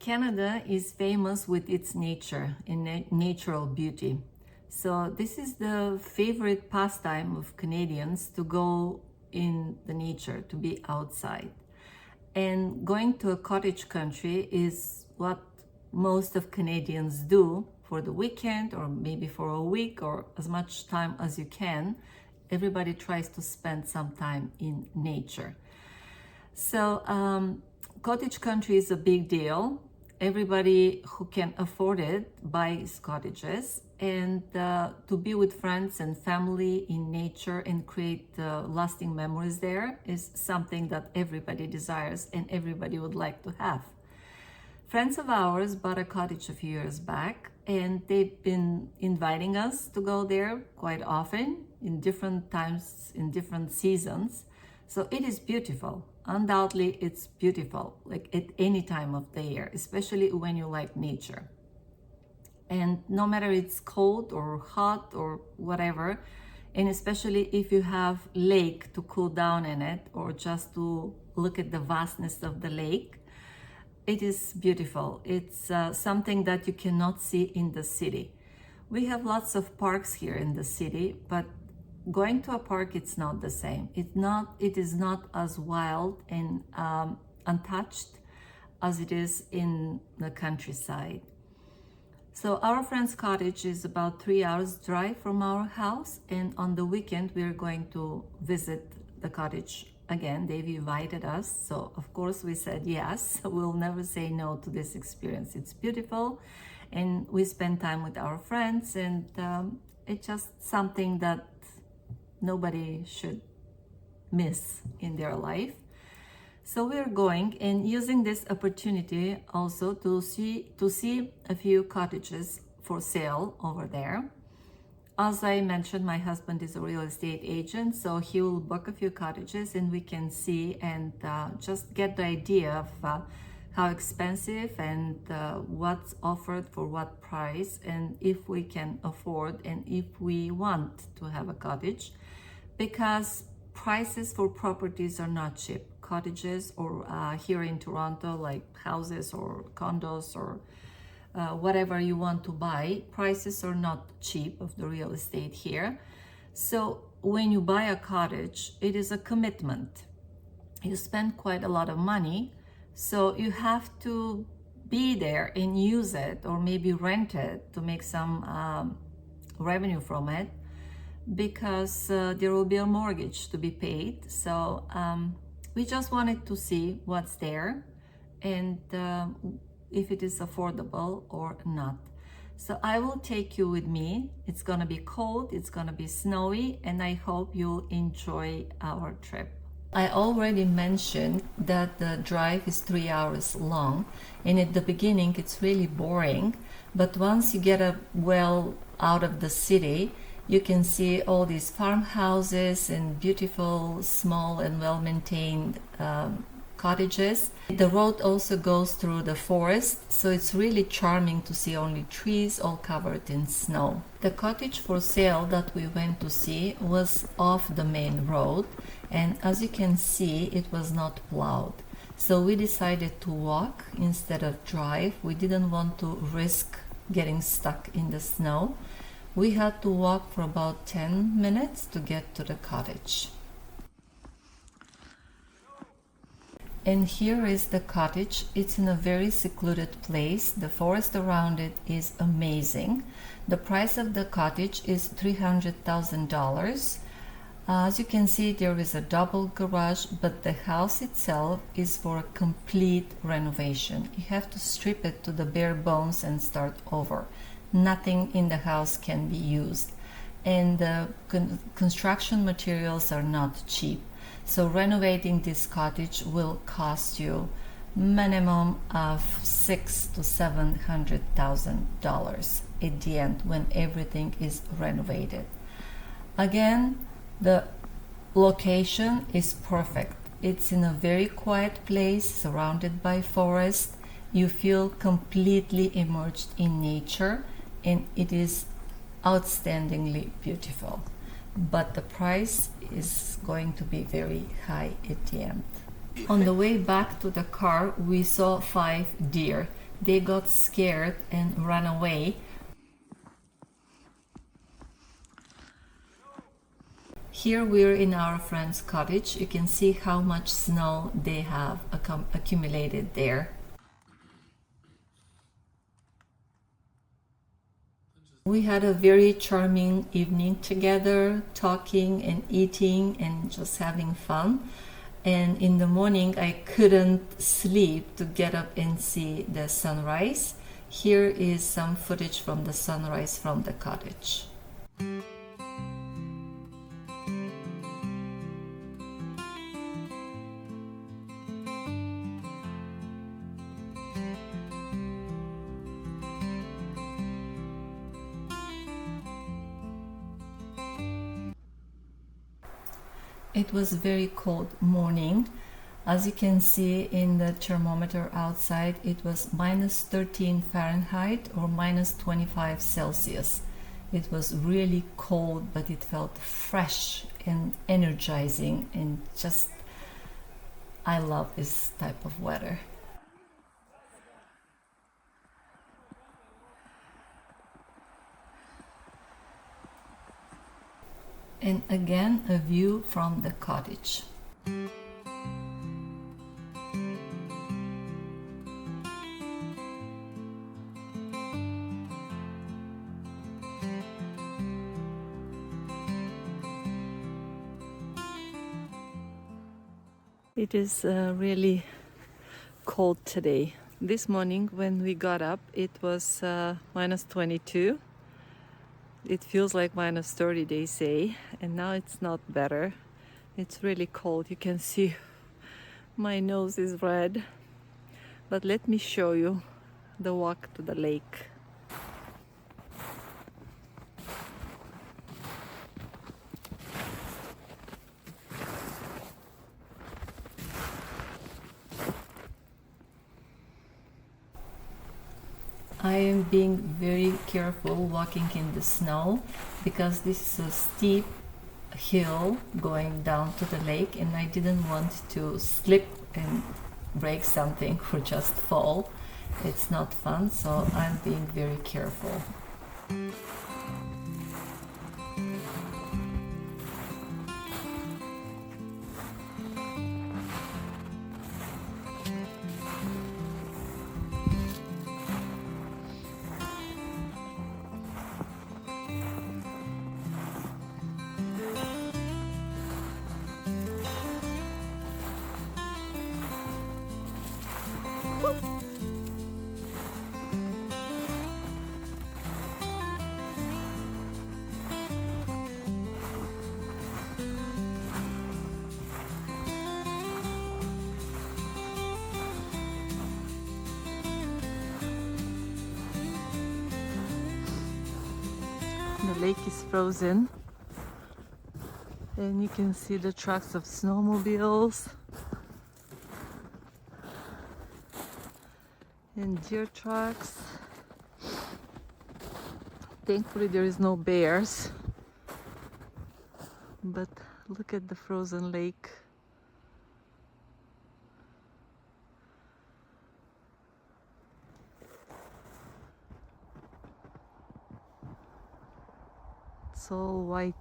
Canada is famous with its nature and natural beauty. So this is the favorite pastime of Canadians, to go in the nature, to be outside. And going to a cottage country is what most of Canadians do for the weekend, or maybe for a week, or as much time as you can. Everybody tries to spend some time in nature. So cottage country is a big deal. Everybody who can afford it buys cottages, and to be with friends and family in nature and create lasting memories there is something that everybody desires and everybody would like to have. Friends of ours bought a cottage a few years back, and they've been inviting us to go there quite often in different times, in different seasons. So it is beautiful. Undoubtedly, it's beautiful, like at any time of the year, especially when you like nature. And no matter it's cold or hot or whatever, and especially if you have lake to cool down in it, or just to look at the vastness of the lake, it is beautiful. It's something that you cannot see in the city. We have lots of parks here in the city, but going to a park, it's not the same. It is not as wild and untouched as it is in the countryside. So our friend's cottage is about 3 hours drive from our house, and on the weekend we're going to visit the cottage again. They've invited us, so of course we said yes. We'll never say no to this experience. It's beautiful, and we spend time with our friends, and it's just something that nobody should miss in their life. So we're going and using this opportunity also to see a few cottages for sale over there. As I mentioned, my husband is a real estate agent, so he will book a few cottages and we can see and just get the idea of how expensive and what's offered for what price, and if we can afford and if we want to have a cottage, because prices for properties are not cheap. Cottages, or here in Toronto, like houses or condos or whatever you want to buy, prices are not cheap of the real estate here. So when you buy a cottage, it is a commitment. You spend quite a lot of money, so you have to be there and use it, or maybe rent it to make some revenue from it, because there will be a mortgage to be paid. So we just wanted to see what's there and if it is affordable or not. So I will take you with me. It's gonna be cold, it's gonna be snowy, and I hope you'll enjoy our trip. I already mentioned that the drive is 3 hours long, and at the beginning it's really boring, but once you get well out of the city, you can see all these farmhouses and beautiful, small and well-maintained cottages. The road also goes through the forest, so it's really charming to see only trees all covered in snow. The cottage for sale that we went to see was off the main road, and as you can see, it was not plowed. So we decided to walk instead of drive. We didn't want to risk getting stuck in the snow. We had to walk for about 10 minutes to get to the cottage. And here is the cottage. It's in a very secluded place. The forest around it is amazing. The price of the cottage is $300,000. As you can see, there is a double garage, but the house itself is for a complete renovation. You have to strip it to the bare bones and start over. Nothing in the house can be used, and the construction materials are not cheap. So renovating this cottage will cost you minimum of $600,000 to $700,000 at the end when everything is renovated. Again, the location is perfect. It's in a very quiet place surrounded by forest. You feel completely immersed in nature, and it is outstandingly beautiful. But the price is going to be very high at the end. On the way back to the car, we saw 5 deer. They got scared and ran away. Here we're in our friend's cottage. You can see how much snow they have accumulated there. We had a very charming evening together, talking and eating and just having fun. And in the morning, I couldn't sleep to get up and see the sunrise. Here is some footage from the sunrise from the cottage. It was a very cold morning. As you can see in the thermometer outside, it was minus 13 Fahrenheit or minus 25 Celsius. It was really cold, but it felt fresh and energizing, and just, I love this type of weather. And again, a view from the cottage. It is really cold today. This morning when we got up, it was minus 22. It feels like minus 30, they say, and now it's not better. It's really cold. You can see my nose is red. But let me show you the walk to the lake. I am being very careful walking in the snow because this is a steep hill going down to the lake, and I didn't want to slip and break something or just fall. It's not fun, so I'm being very careful. The lake is frozen, and you can see the tracks of snowmobiles and deer tracks. Thankfully there is no bears, but look at the frozen lake. It's all white.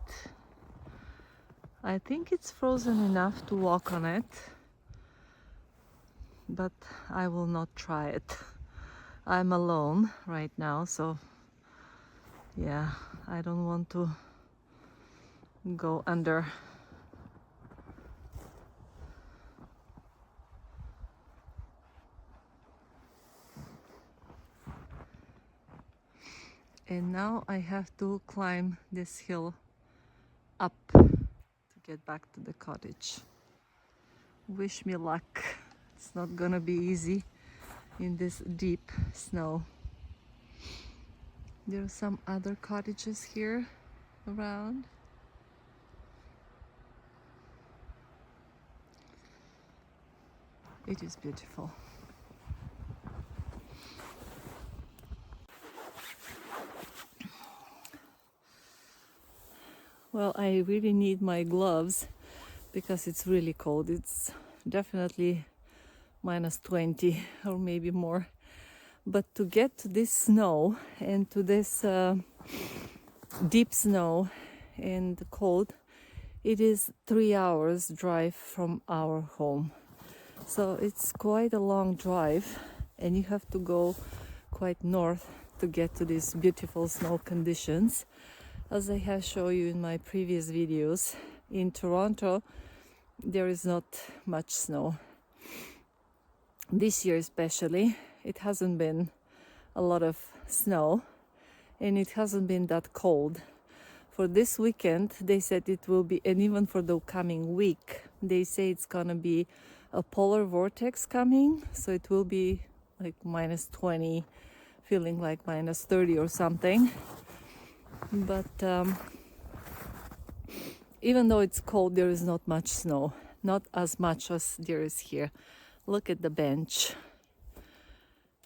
I think it's frozen enough to walk on it, but I will not try it. I'm alone right now, so yeah, I don't want to go under. And now I have to climb this hill up to get back to the cottage. Wish me luck. It's not gonna be easy in this deep snow. There are some other cottages here around. It is beautiful. Well, I really need my gloves because it's really cold. It's definitely minus 20 or maybe more. But to get to this snow and to this deep snow and cold, it is 3 hours drive from our home. So it's quite a long drive, and you have to go quite north to get to these beautiful snow conditions. As I have shown you in my previous videos, in Toronto there is not much snow. This year especially, it hasn't been a lot of snow, and it hasn't been that cold. For this weekend, they said it will be, and even for the coming week, they say it's gonna be a polar vortex coming, so it will be like minus 20, feeling like minus 30 or something. But even though it's cold, there is not much snow, not as much as there is here. Look at the bench.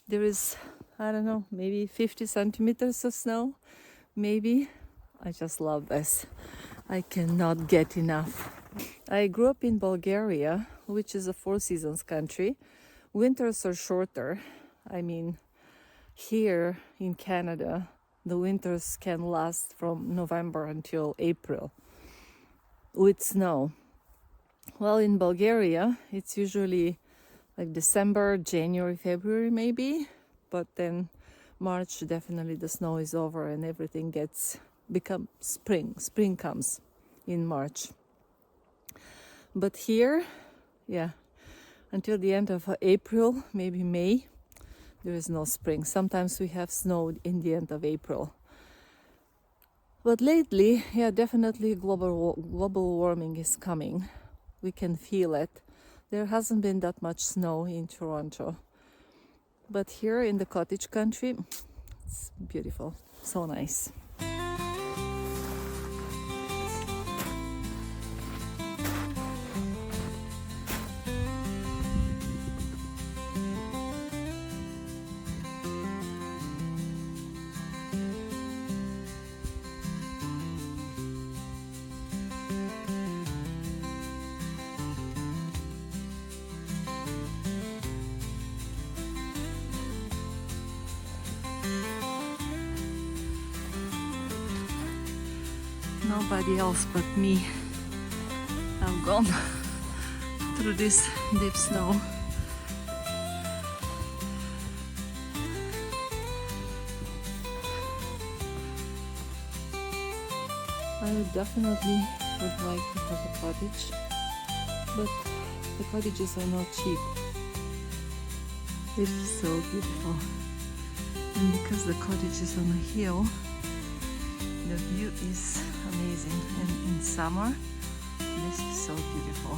There is, I don't know, maybe 50 centimeters of snow, maybe. I just love this. I cannot get enough. I grew up in Bulgaria, which is a four seasons country. Winters are shorter. I mean, here in Canada, the winters can last from November until April with snow. Well, in Bulgaria, it's usually like December, January, February maybe, but then March, definitely the snow is over and everything become spring. Spring comes in March. But here, yeah, until the end of April, maybe May, there is no spring. Sometimes we have snow in the end of April. But lately, yeah, definitely global warming is coming. We can feel it. There hasn't been that much snow in Toronto. But here in the cottage country, it's beautiful, so nice. Nobody else but me have gone through this deep snow. I definitely would like to have a cottage, but the cottages are not cheap. It is so beautiful, and because the cottage is on a hill, the view is amazing, and in summer this is so beautiful.